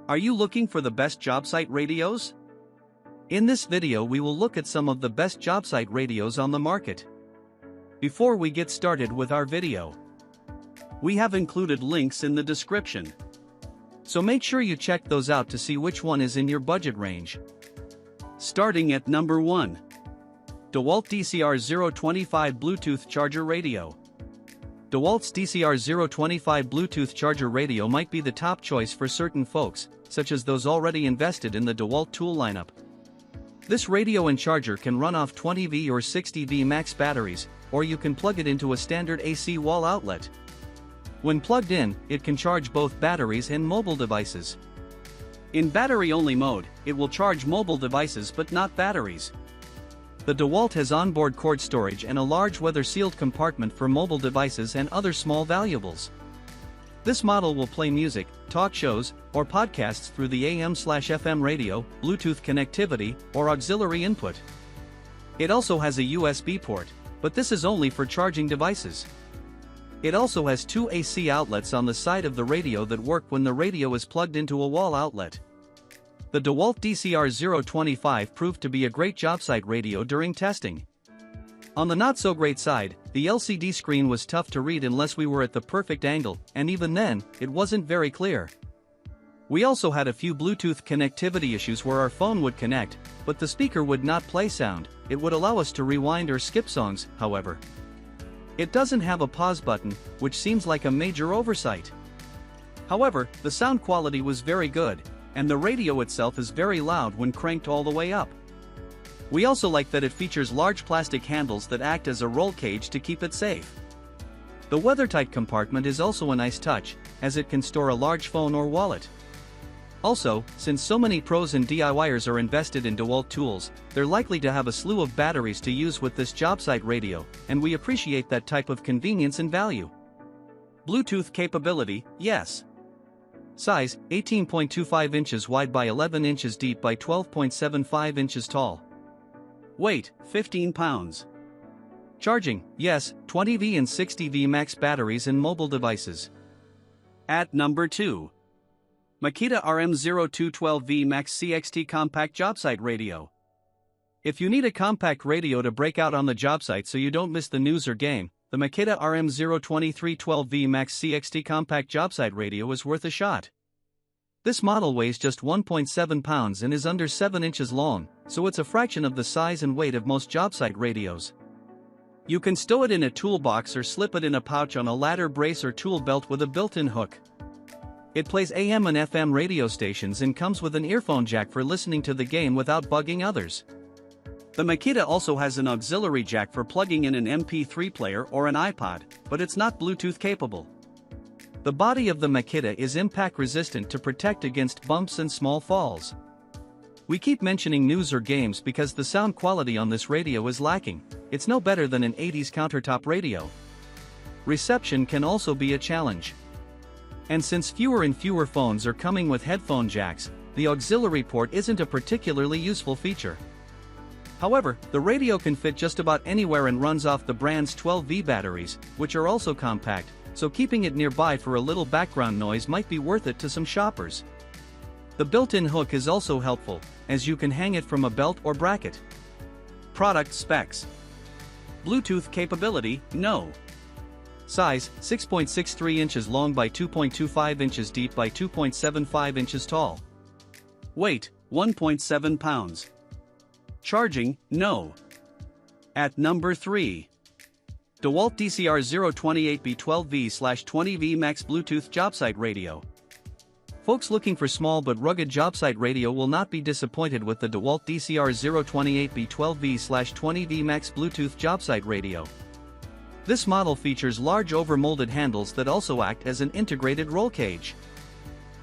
Are you looking for the best Jobsite radios? In this video we will look at some of the best Jobsite radios on the market. Before we get started with our video, we have included links in the description. So make sure you check those out to see which one is in your budget range. Starting at number 1. DeWalt DCR025 Bluetooth Charger Radio. DeWalt's DCR025 Bluetooth Charger Radio might be the top choice for certain folks, such as those already invested in the DeWalt tool lineup. This radio and charger can run off 20V or 60V max batteries, or you can plug it into a standard AC wall outlet. When plugged in, it can charge both batteries and mobile devices. In battery-only mode, it will charge mobile devices but not batteries. The DeWalt has onboard cord storage and a large weather-sealed compartment for mobile devices and other small valuables. This model will play music, talk shows, or podcasts through the AM/FM radio, Bluetooth connectivity, or auxiliary input. It also has a USB port, but this is only for charging devices. It also has two AC outlets on the side of the radio that work when the radio is plugged into a wall outlet. The DeWalt DCR025 proved to be a great Jobsite radio during testing. On the not-so-great side, the LCD screen was tough to read unless we were at the perfect angle, and even then, it wasn't very clear. We also had a few Bluetooth connectivity issues where our phone would connect, but the speaker would not play sound. It would allow us to rewind or skip songs, however. It doesn't have a pause button, which seems like a major oversight. However, the sound quality was very good, and the radio itself is very loud when cranked all the way up. We also like that it features large plastic handles that act as a roll cage to keep it safe. The weathertight compartment is also a nice touch, as it can store a large phone or wallet. Also, since so many pros and DIYers are invested in DeWalt tools, they're likely to have a slew of batteries to use with this Jobsite radio, and we appreciate that type of convenience and value. Bluetooth capability, yes. Size, 18.25 inches wide by 11 inches deep by 12.75 inches tall. Weight, 15 pounds. Charging, yes, 20V and 60V max batteries and mobile devices. At number 2. Makita XRM06 Max CXT Compact Jobsite Radio. If you need a compact radio to break out on the job site so you don't miss the news or game, the Makita XRM06 12V Max CXT Compact Jobsite Radio is worth a shot. This model weighs just 1.7 pounds and is under 7 inches long, so it's a fraction of the size and weight of most Jobsite radios. You can stow it in a toolbox or slip it in a pouch on a ladder brace or tool belt with a built-in hook. It plays AM and FM radio stations and comes with an earphone jack for listening to the game without bugging others. The Makita also has an auxiliary jack for plugging in an MP3 player or an iPod, but it's not Bluetooth capable. The body of the Makita is impact resistant to protect against bumps and small falls. We keep mentioning news or games because the sound quality on this radio is lacking. It's no better than an 80s countertop radio. Reception can also be a challenge. And since fewer and fewer phones are coming with headphone jacks, the auxiliary port isn't a particularly useful feature. However, the radio can fit just about anywhere and runs off the brand's 12V batteries, which are also compact, so keeping it nearby for a little background noise might be worth it to some shoppers. The built-in hook is also helpful, as you can hang it from a belt or bracket. Product specs. Bluetooth capability, no. Size, 6.63 inches long by 2.25 inches deep by 2.75 inches tall. Weight, 1.7 pounds. Charging, no. At number 3. DeWalt DCR028 B12V/20V Max Bluetooth Jobsite Radio. Folks looking for small but rugged Jobsite radio will not be disappointed with the DeWalt DCR028 B12V/20V Max Bluetooth Jobsite Radio. This model features large over-molded handles that also act as an integrated roll cage.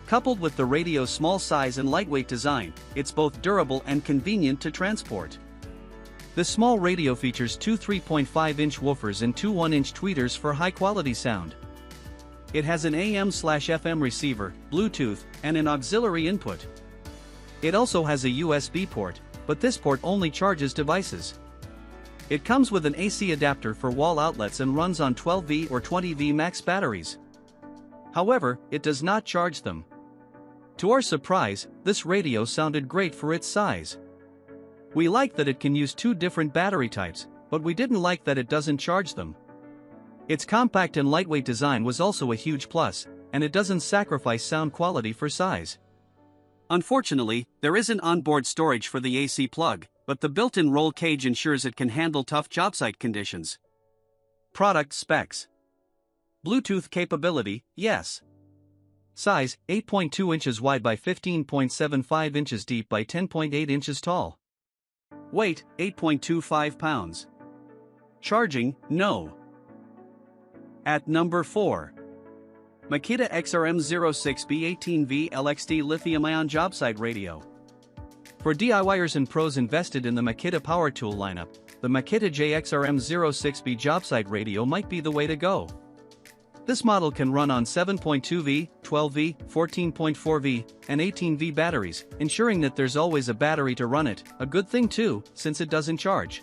Coupled with the radio's small size and lightweight design, it's both durable and convenient to transport. This small radio features two 3.5-inch woofers and two 1-inch tweeters for high-quality sound. It has an AM/FM receiver, Bluetooth, and an auxiliary input. It also has a USB port, but this port only charges devices. It comes with an AC adapter for wall outlets and runs on 12V or 20V max batteries. However, it does not charge them. To our surprise, this radio sounded great for its size. We like that it can use 2 different battery types, but we didn't like that it doesn't charge them. Its compact and lightweight design was also a huge plus, and it doesn't sacrifice sound quality for size. Unfortunately, there isn't onboard storage for the AC plug, but the built-in roll cage ensures it can handle tough job site conditions. Product specs. Bluetooth capability, yes. Size, 8.2 inches wide by 15.75 inches deep by 10.8 inches tall. Weight, 8.25 pounds. Charging, no. At number 4. Makita XRM06 B18V LXD Lithium-Ion Jobsite Radio. For DIYers and pros invested in the Makita power tool lineup, the Makita XRM06B Jobsite Radio might be the way to go. This model can run on 7.2V, 12V, 14.4V, and 18V batteries, ensuring that there's always a battery to run it, a good thing too, since it doesn't charge.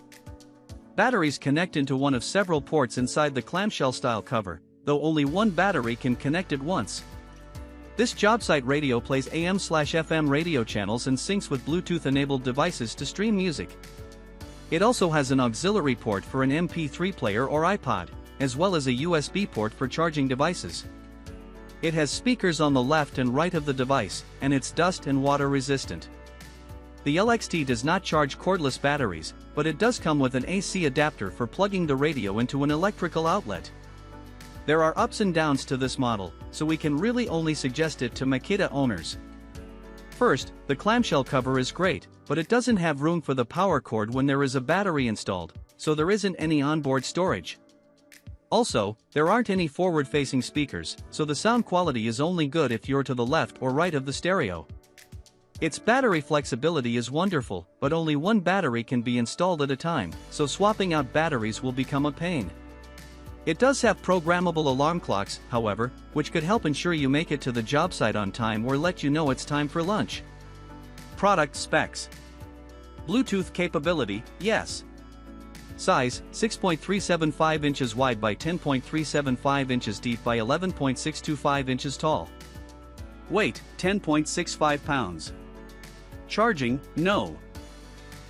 Batteries connect into one of several ports inside the clamshell-style cover, though only one battery can connect at once. This Jobsite radio plays AM/FM radio channels and syncs with Bluetooth-enabled devices to stream music. It also has an auxiliary port for an MP3 player or iPod, as well as a USB port for charging devices. It has speakers on the left and right of the device, and it's dust and water resistant. The LXT does not charge cordless batteries, but it does come with an AC adapter for plugging the radio into an electrical outlet. There are ups and downs to this model, so we can really only suggest it to Makita owners. First, the clamshell cover is great, but it doesn't have room for the power cord when there is a battery installed, so there isn't any onboard storage. Also, there aren't any forward-facing speakers, so the sound quality is only good if you're to the left or right of the stereo. Its battery flexibility is wonderful, but only one battery can be installed at a time, so swapping out batteries will become a pain. It does have programmable alarm clocks, however, which could help ensure you make it to the job site on time or let you know it's time for lunch. Product specs. Bluetooth capability, yes. Size, 6.375 inches wide by 10.375 inches deep by 11.625 inches tall. Weight, 10.65 pounds. Charging, no.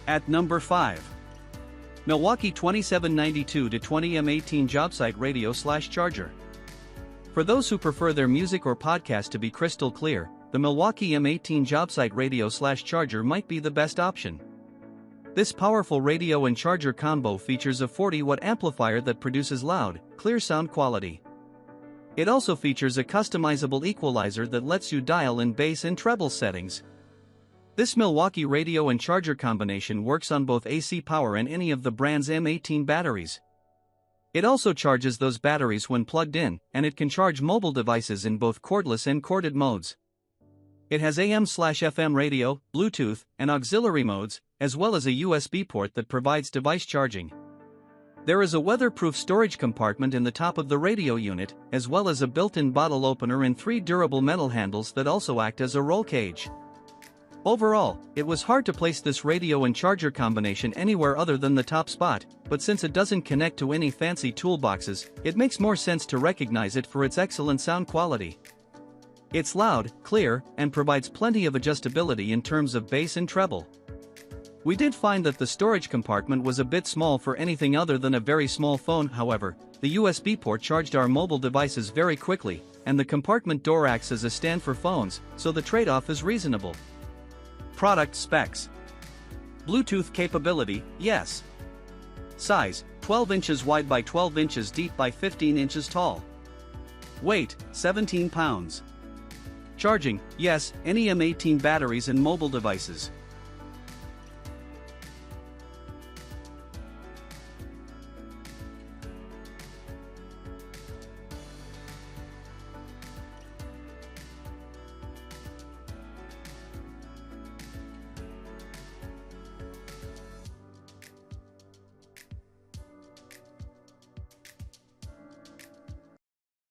At number 5. Milwaukee 2792-20 M18 Jobsite Radio/Charger. For those who prefer their music or podcast to be crystal clear, the Milwaukee M18 Jobsite Radio/Charger might be the best option. This powerful radio and charger combo features a 40-watt amplifier that produces loud, clear sound quality. It also features a customizable equalizer that lets you dial in bass and treble settings. This Milwaukee radio and charger combination works on both AC power and any of the brand's M18 batteries. It also charges those batteries when plugged in, and it can charge mobile devices in both cordless and corded modes. It has AM/FM radio, Bluetooth, and auxiliary modes, as well as a USB port that provides device charging. There is a weatherproof storage compartment in the top of the radio unit, as well as a built-in bottle opener and 3 durable metal handles that also act as a roll cage. Overall, it was hard to place this radio and charger combination anywhere other than the top spot, but since it doesn't connect to any fancy toolboxes, it makes more sense to recognize it for its excellent sound quality. It's loud, clear, and provides plenty of adjustability in terms of bass and treble. We did find that the storage compartment was a bit small for anything other than a very small phone. However, the USB port charged our mobile devices very quickly, and the compartment door acts as a stand for phones, so the trade-off is reasonable. Product specs. Bluetooth capability, yes. Size, 12 inches wide by 12 inches deep by 15 inches tall. Weight, 17 pounds. Charging, yes, any M18 batteries and mobile devices.